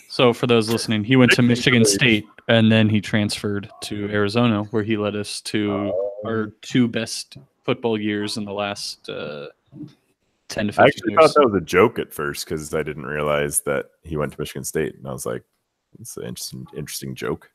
So for those listening, he went to Michigan State, and then he transferred to Arizona, where he led us to our two best football years in the last 10 to 15 years. I actually thought that was a joke at first because I didn't realize that he went to Michigan State, and I was like, "It's an interesting joke."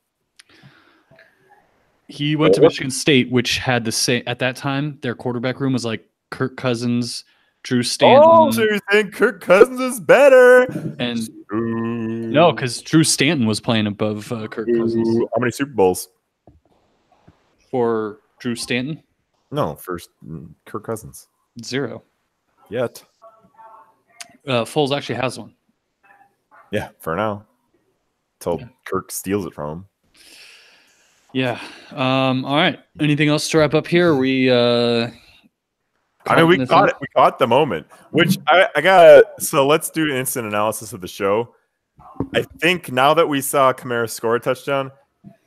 He went to Michigan State, which had the same at that time. Their quarterback room was like Kirk Cousins, Drew Stanton. Oh, so you think Kirk Cousins is better? And no, because Drew Stanton was playing above Kirk Cousins. How many Super Bowls for Drew Stanton? No, first Kirk Cousins. 0 yet. Foles actually has one. Yeah, for now, until Kirk steals it from him. Yeah. All right. Anything else to wrap up here? We I mean, we caught it. We caught the moment, which I got. So let's do an instant analysis of the show. I think now that we saw Kamara score a touchdown,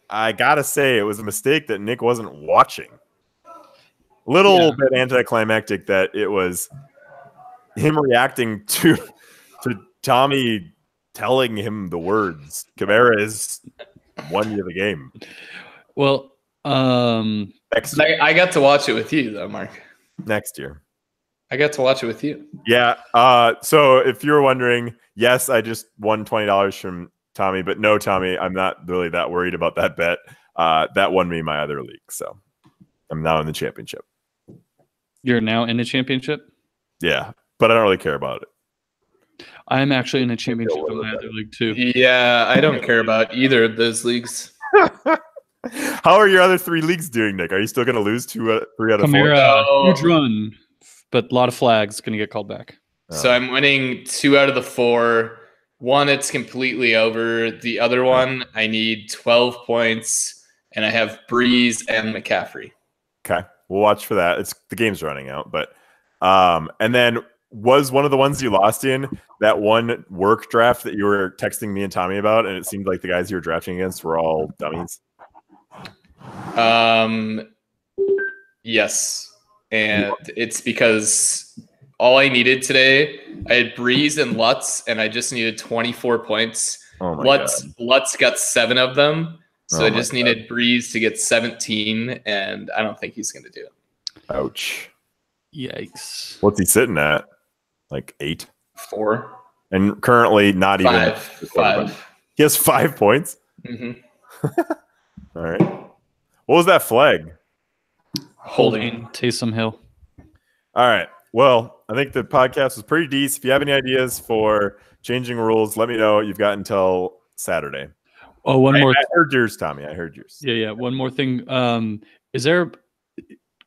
I gotta say it was a mistake that Nick wasn't watching. Little bit anticlimactic that it was him reacting to Tommy telling him the words. Kamara is won you the game. Well, next year. I got to watch it with you, though, Mark. Next year. I got to watch it with you. Yeah. So if you're wondering, yes, I just won $20 from Tommy, but no, Tommy, I'm not really that worried about that bet. That won me my other league. So I'm now in the championship. You're now in the championship? Yeah, but I don't really care about it. I'm actually in a championship in my other league, too. Yeah, I don't care about either of those leagues. How are your other 3 leagues doing, Nick? Are you still going to lose 3 out of 4? Kamara, huge run, but a lot of flags going to get called back. So I'm winning 2 out of the 4. One, it's completely over. The other one, I need 12 points, and I have Breeze and McCaffrey. Okay, we'll watch for that. The game's running out, but and then was one of the ones you lost in that one work draft that you were texting me and Tommy about, and it seemed like the guys you were drafting against were all dummies. Yes, and it's because all I needed today, I had Breeze and Lutz, and I just needed 24 points. Oh my Lutz got 7 of them, so Oh I my just needed Breeze to get 17, and I don't think he's going to do it. Ouch. Yikes. What's he sitting at? Like 8? 4. And currently not even 5. He has 5 points? Mm-hmm. All right. What was that flag? Holding Taysom Hill. All right. Well, I think the podcast was pretty decent. If you have any ideas for changing rules, let me know. You've got until Saturday. Oh, one more. I heard yours, Tommy. I heard yours. Yeah. One more thing. Is there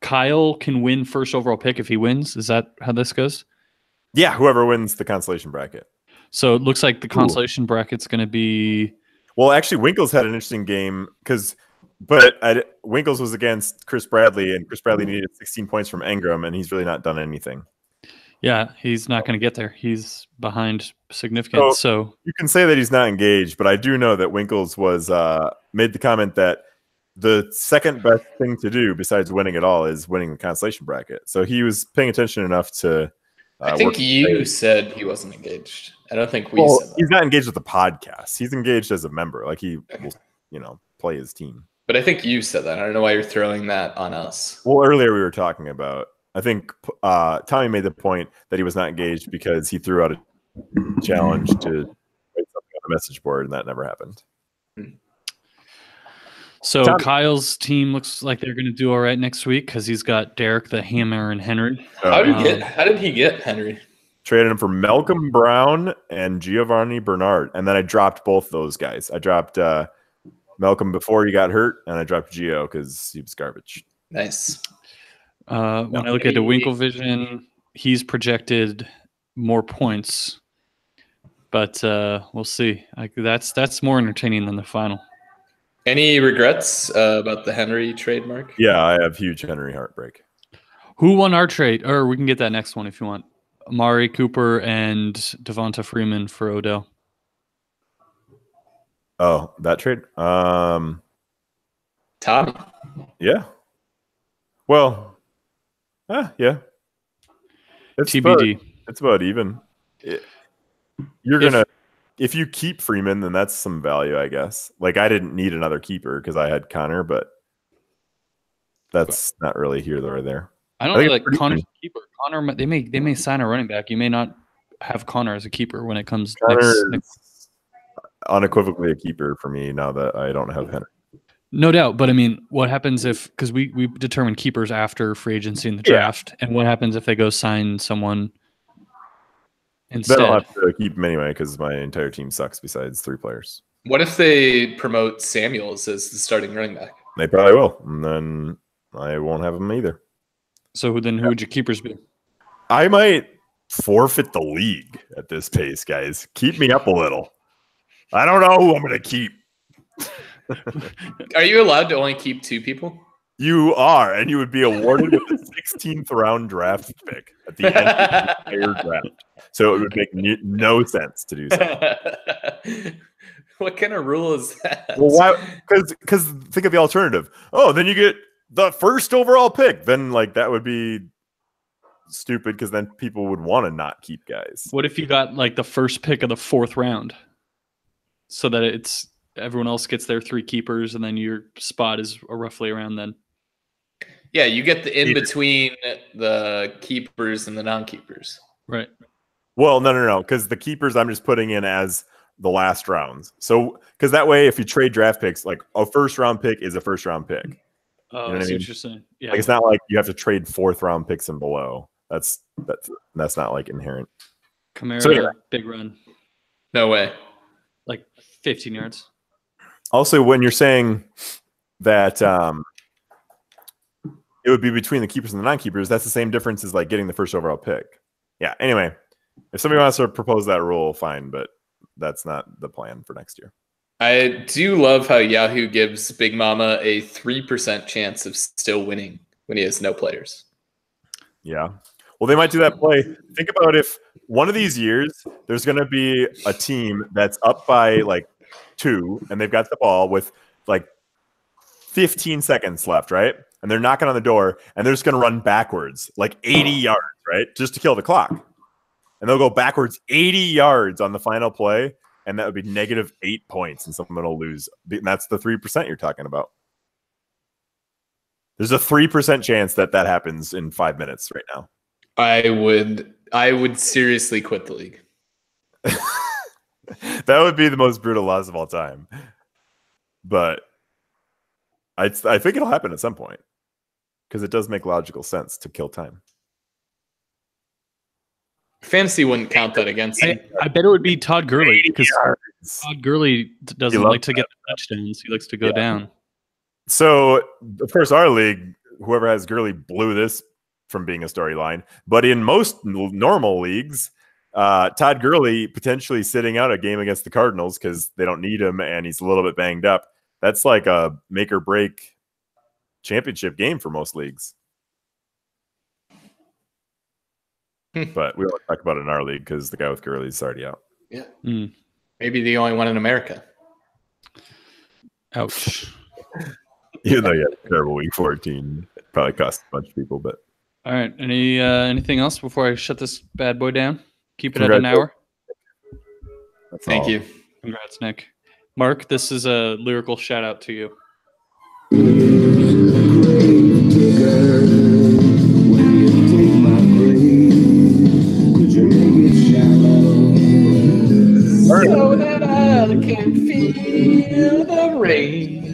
Kyle can win first overall pick if he wins? Is that how this goes? Yeah, whoever wins the consolation bracket. So it looks like the consolation bracket's going to be. Well, actually, Winkles had an interesting game Winkles was against Chris Bradley, and Chris Bradley needed 16 points from Engram, and he's really not done anything. Yeah, he's not going to get there. He's behind significant. So you can say that he's not engaged, but I do know that Winkles was made the comment that the second best thing to do besides winning it all is winning the consolation bracket. So he was paying attention enough to. I think you said he wasn't engaged. I don't think we said that. He's not engaged with the podcast. He's engaged as a member. Like he will, play his team. But I think you said that. I don't know why you're throwing that on us. Well, earlier we were talking about. I think Tommy made the point that he was not engaged because he threw out a challenge to write something on the message board, and that never happened. So Tommy. Kyle's team looks like they're going to do all right next week because he's got Derek, the Hammer, and Henry. How did he get Henry? Traded him for Malcolm Brown and Giovanni Bernard, and then I dropped both those guys. I dropped Malcolm before he got hurt, and I dropped Gio because he was garbage. Nice. When I look at the Winklevision, he's projected more points, but we'll see. That's more entertaining than the final. Any regrets about the Henry trade, Mark? Yeah, I have huge Henry heartbreak. Who won our trade? Or we can get that next one if you want. Amari Cooper and Devonta Freeman for Odell. Oh, that trade? Tommy. Yeah. Well, yeah. It's TBD. It's about even. You're going to, if you keep Freeman, then that's some value, I guess. Like, I didn't need another keeper because I had Connor, but that's not really here or there. I don't know, like Connor's a keeper. Connor, they may sign a running back. You may not have Connor as a keeper when it comes next. Unequivocally a keeper for me now that I don't have Henry. No doubt, but I mean, what happens if, because we determine keepers after free agency in the draft, and what happens if they go sign someone instead? Then I'll have to keep him anyway because my entire team sucks besides 3 players. What if they promote Samuels as the starting running back? They probably will, and then I won't have him either. So then who would your keepers be? I might forfeit the league at this pace, guys. Keep me up a little. I don't know who I'm going to keep. Are you allowed to only keep 2 people? You are, and you would be awarded with the 16th round draft pick at the end of the entire draft. So it would make no sense to do so. What kind of rule is that? Well, why? Because think of the alternative. Oh, then you get the first overall pick. Then that would be stupid because then people would want to not keep guys. What if you got the first pick of the 4th round, so that it's everyone else gets their 3 keepers, and then your spot is roughly around then? Yeah, you get the in between the keepers and the non-keepers. Right. Well, no. Because the keepers I'm just putting in as the last rounds. So because that way, if you trade draft picks, a first round pick is a first round pick. Oh, you know what you're saying. Yeah. It's not like you have to trade 4th round picks and below. That's not inherent. Kamara, so, big run. No way. 15 yards. Also, when you're saying that it would be between the keepers and the non-keepers, that's the same difference as getting the first overall pick. Yeah. Anyway, if somebody wants to propose that rule, fine, but that's not the plan for next year. I do love how Yahoo gives Big Mama a 3% chance of still winning when he has no players. Yeah. Well, they might do that play. Think about if one of these years there's going to be a team that's up by 2 and they've got the ball with 15 seconds left, right? And they're knocking on the door and they're just going to run backwards 80 yards, right? Just to kill the clock. And they'll go backwards 80 yards on the final play. And that would be -8 points and someone will lose. And that's the 3% you're talking about. There's a 3% chance that happens in 5 minutes right now. I would seriously quit the league. That would be the most brutal loss of all time. But I think it'll happen at some point because it does make logical sense to kill time. Fantasy wouldn't count that against him. I bet it would be Todd Gurley because Todd Gurley doesn't like to get the touchdowns. He likes to go down. So, of course, our league, whoever has Gurley blew this from being a storyline. But in most normal leagues, Todd Gurley potentially sitting out a game against the Cardinals because they don't need him and he's a little bit banged up. That's like a make or break championship game for most leagues. But we don't talk about it in our league because the guy with Gurley is already out. Yeah. Maybe the only one in America. Ouch. Even though you had a terrible week 14, probably cost a bunch of people. But all right. Anything else before I shut this bad boy down? Keep it at an hour. Thank you. Congrats, Nick. Mark, this is a lyrical shout out to you. So that I can feel the rain.